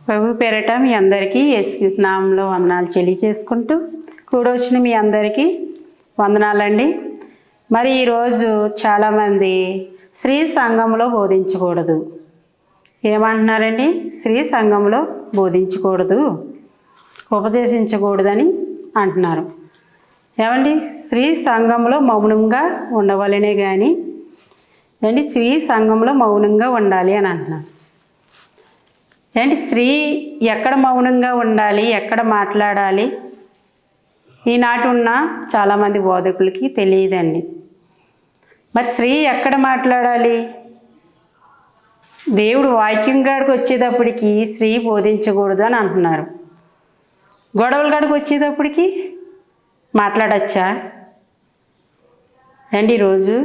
ప్రభు పేరట మీ అందరికీ యేసుక్రీస్తు నామములో వందనాలు తెలియజేసుకుంటూ కూడొచ్చిన మీ అందరికీ వందనాలండి. మరి ఈరోజు చాలామంది స్త్రీ సంఘంలో బోధించకూడదు ఏమంటున్నారండి? స్త్రీ సంఘంలో బోధించకూడదు, ఉపదేశించకూడదని అంటున్నారు. ఏమండి, స్త్రీ సంఘంలో మౌనంగా ఉండవాలనే కానీ స్త్రీ సంఘంలో మౌనంగా ఉండాలి అని అంటున్నారు. స్త్రీ ఎక్కడ మౌనంగా ఉండాలి, ఎక్కడ మాట్లాడాలి ఈనాటి ఉన్న చాలామంది బోధకులకి తెలియదండి. మరి స్త్రీ ఎక్కడ మాట్లాడాలి? దేవుడు వాక్యం కాడికి వచ్చేటప్పటికి స్త్రీ బోధించకూడదు అని అంటున్నారు. గొడవల కాడికి వచ్చేటప్పటికి మాట్లాడచ్చా ఈరోజు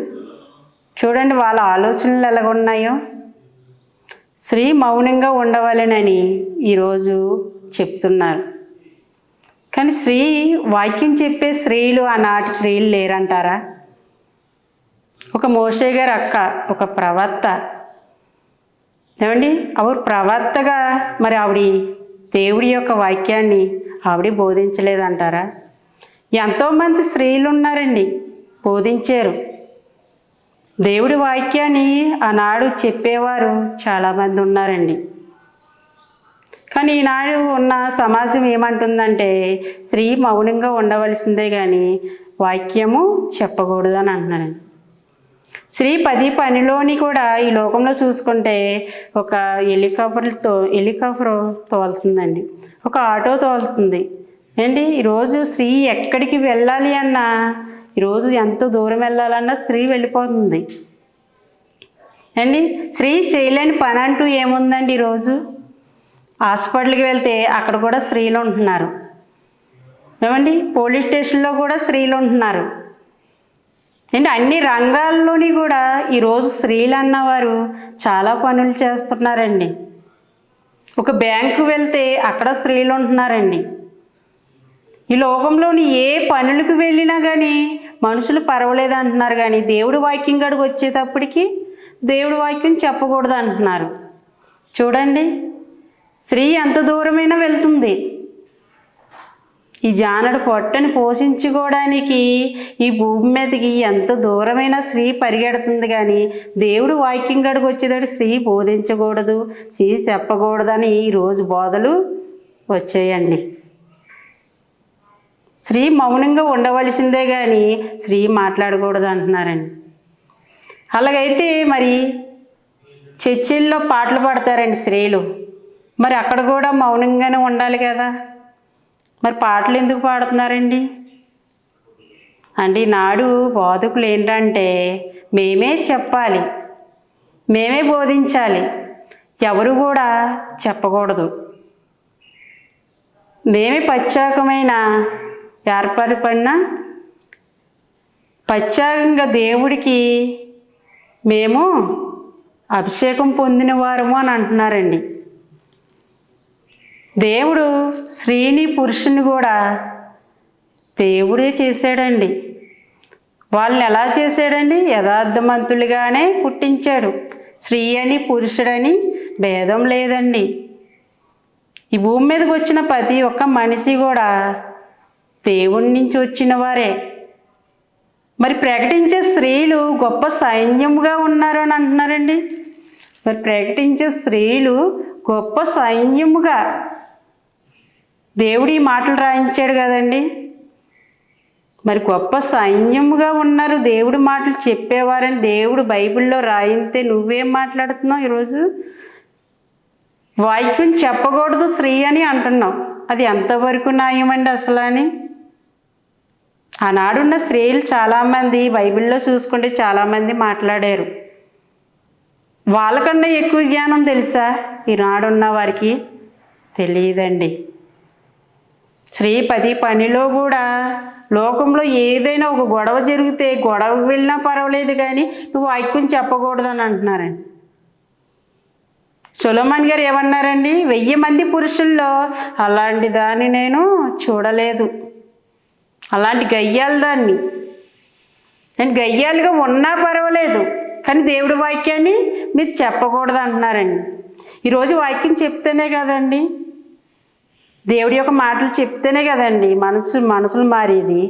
చూడండి వాళ్ళ ఆలోచనలు ఎలాగున్నాయో. స్త్రీ మౌనంగా ఉండవాలనని ఈరోజు చెప్తున్నారు. కానీ స్త్రీ వాక్యం చెప్పే స్త్రీలు ఆనాటి స్త్రీలు లేరంటారా? ఒక మోషే గారి అక్క, ఒక ప్రవక్త ఆవిడ ప్రవక్తగా మరి ఆవిడ దేవుడి యొక్క వాక్యాన్ని ఆవిడ బోధించలేదంటారా? ఎంతోమంది స్త్రీలు ఉన్నారండి బోధించారు. దేవుడి వాక్యాన్ని ఆనాడు చెప్పేవారు చాలామంది ఉన్నారండి. కానీ ఈనాడు ఉన్న సమాజం ఏమంటుందంటే స్త్రీ మౌనంగా ఉండవలసిందే కానీ వాక్యము చెప్పకూడదు అని అంటున్నారండి. స్త్రీ పనిలోని కూడా ఈ లోకంలో చూసుకుంటే ఒక హెలికాప్టర్ తోలుతుందండి, ఒక ఆటో తోలుతుంది. ఈరోజు స్త్రీ ఎక్కడికి వెళ్ళాలి అన్నా, ఈరోజు ఎంత దూరం వెళ్ళాలన్నా స్త్రీ వెళ్ళిపోతుంది స్త్రీ చేయలేని పని అంటూ ఏముందండి? ఈరోజు హాస్పిటల్కి వెళ్తే అక్కడ కూడా స్త్రీలు ఉంటున్నారు. పోలీస్ స్టేషన్లో కూడా స్త్రీలు ఉంటున్నారు. అన్ని రంగాల్లోని కూడా ఈరోజు స్త్రీలు అన్నవారు చాలా పనులు చేస్తున్నారండి. ఒక బ్యాంకు వెళ్తే అక్కడ స్త్రీలు ఉంటున్నారండి. ఈ లోకంలోని ఏ పనులకు వెళ్ళినా కానీ మనుషులు పర్వాలేదు అంటున్నారు, కానీ దేవుడి వాక్యం కాడికి వచ్చేటప్పటికి దేవుడి వాక్యం చెప్పకూడదు అంటున్నారు. చూడండి, స్త్రీ ఎంత దూరమైనా వెళ్తుంది. ఈ జానడు పొట్టని పోషించుకోవడానికి ఈ భూమి మీదకి ఎంత దూరమైన స్త్రీ పరిగెడుతుంది, కానీ దేవుడు వాక్యం కాడికి వచ్చేటప్పుడు స్త్రీ బోధించకూడదు, స్త్రీ చెప్పకూడదని ఈరోజు బోధలు వచ్చాయండి. స్త్రీ మౌనంగా ఉండవలసిందే కానీ స్త్రీ మాట్లాడకూడదు అంటున్నారండి. అలాగైతే మరి చర్చిల్లో పాటలు పాడతారండి స్త్రీలు, మరి అక్కడ కూడా మౌనంగానే ఉండాలి కదా. మరి పాటలు ఎందుకు పాడుతున్నారండి? నాడు బోధకులు ఏంటంటే మేమే చెప్పాలి, మేమే బోధించాలి, ఎవరు కూడా చెప్పకూడదు. మేమే ప్రత్యేకమైన ఏర్పడిన ప్రత్యేకంగా దేవుడికి మేము అభిషేకం పొందిన వారము అని అంటున్నారండి. దేవుడు స్త్రీని పురుషుని కూడా దేవుడే చేశాడండి. వాళ్ళని ఎలా చేశాడండి? యథార్థవంతులుగానే పుట్టించాడు. స్త్రీ అని పురుషుడని భేదం లేదండి. ఈ భూమి మీదకి వచ్చిన ప్రతి ఒక్క మనిషి కూడా దేవుడి నుంచి వచ్చిన వారే. మరి ప్రకటించే స్త్రీలు గొప్ప సైన్యముగా ఉన్నారు అని అంటున్నారండి. మరి ప్రకటించే స్త్రీలు గొప్ప సైన్యముగా దేవుడి మాటలు రాయించాడు కదండి. మరి గొప్ప సైన్యముగా ఉన్నారు, దేవుడి మాటలు చెప్పేవారని దేవుడు బైబిల్లో రాయితే నువ్వేం మాట్లాడుతున్నావు? ఈరోజు వాక్యం చెప్పకూడదు స్త్రీ అని అంటున్నావు. అది ఎంతవరకు న్యాయమండి అసలు అని? ఆనాడున్న స్త్రీలు చాలామంది బైబిల్లో చూసుకుంటే చాలామంది మాట్లాడారు. వాళ్ళకన్నా ఎక్కువ జ్ఞానం తెలుసా ఈనాడున్న వారికి? తెలియదండి. స్త్రీ పనిలో కూడా లోకంలో ఏదైనా ఒక గొడవ జరిగితే గొడవకు వెళ్ళినా పర్వాలేదు, కానీ నువ్వు వాక్యం చెప్పకూడదని అంటున్నారండి. సొలొమోన్ గారు ఏమన్నారండి? 1000 మంది పురుషుల్లో అలాంటి దాన్ని నేను చూడలేదు, అలాంటి గయ్యాలి దాన్ని. నేను గయ్యాలుగా ఉన్నా పర్వాలేదు, కానీ దేవుడి వాక్యాన్ని మీరు చెప్పకూడదు అంటున్నారండి. ఈరోజు వాక్యం చెప్తేనే కదండి, దేవుడి యొక్క మాటలు చెప్తేనే కదండి మనసులు మారేది.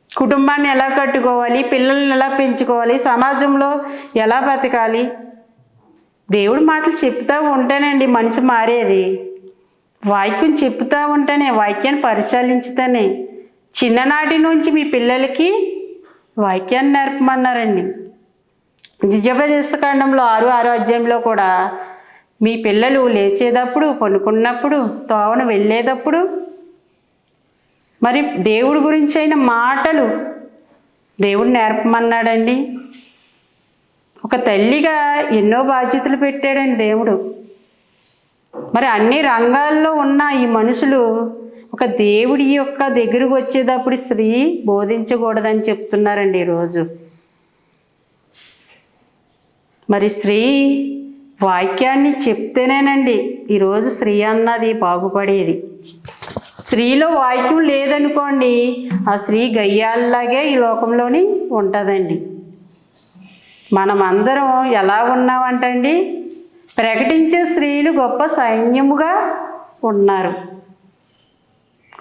కుటుంబాన్ని ఎలా కట్టుకోవాలి, పిల్లల్ని ఎలా పెంచుకోవాలి, సమాజంలో ఎలా బతకాలి, దేవుడి మాటలు చెప్తూ ఉంటేనండి మనిషి మారేది. వాక్యం చెప్తూ ఉంటేనే, వాక్యాన్ని పరిశీలించుతూనే. చిన్ననాటి నుంచి మీ పిల్లలకి వాక్యాన్ని నేర్పమన్నారండి. ద్వితీయోపదేశకాండంలో 6వ అధ్యాయంలో కూడా మీ పిల్లలు లేచేటప్పుడు, పడుకున్నప్పుడు, తోవన వెళ్ళేటప్పుడు మరి దేవుడి గురించి అయిన మాటలు దేవుడు నేర్పమన్నాడండి. ఒక తల్లిగా ఎన్నో బాధ్యతలు పెట్టాడండి దేవుడు. మరి అన్ని రంగాల్లో ఉన్న ఈ మనుషులు ఒక దేవుడి యొక్క దగ్గరకు వచ్చేటప్పుడు స్త్రీ బోధించకూడదని చెప్తున్నారండి ఈరోజు. మరి స్త్రీ వాక్యాన్ని చెప్తేనేనండి ఈరోజు స్త్రీ అన్నది బాగుపడేది. స్త్రీలో వాక్యం లేదనుకోండి, ఆ స్త్రీ గయ్యాల్లాగే ఈ లోకంలోని ఉంటుందండి. మనమందరం ఎలా ఉన్నామంటండి, ప్రకటించే స్త్రీలు గొప్ప సైన్యముగా ఉన్నారు.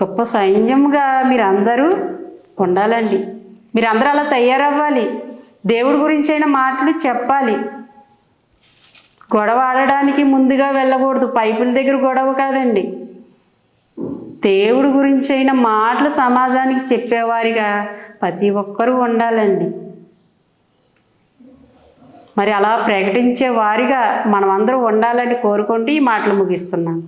గొప్ప సైన్యముగా మీరందరూ ఉండాలండి. మీరందరూ అలా తయారవ్వాలి. దేవుడి గురించి అయిన మాటలు చెప్పాలి. గొడవ ఆడడానికి ముందుగా వెళ్ళకూడదు. పైపుల దగ్గర గొడవ కాదండి, దేవుడి గురించి అయిన మాటలు సమాజానికి చెప్పేవారిగా ప్రతి ఒక్కరూ ఉండాలండి. మరి అలా ప్రకటించే వారిగా మనమందరూ ఉండాలని కోరుకుంటూ ఈ మాటలు ముగిస్తున్నాను.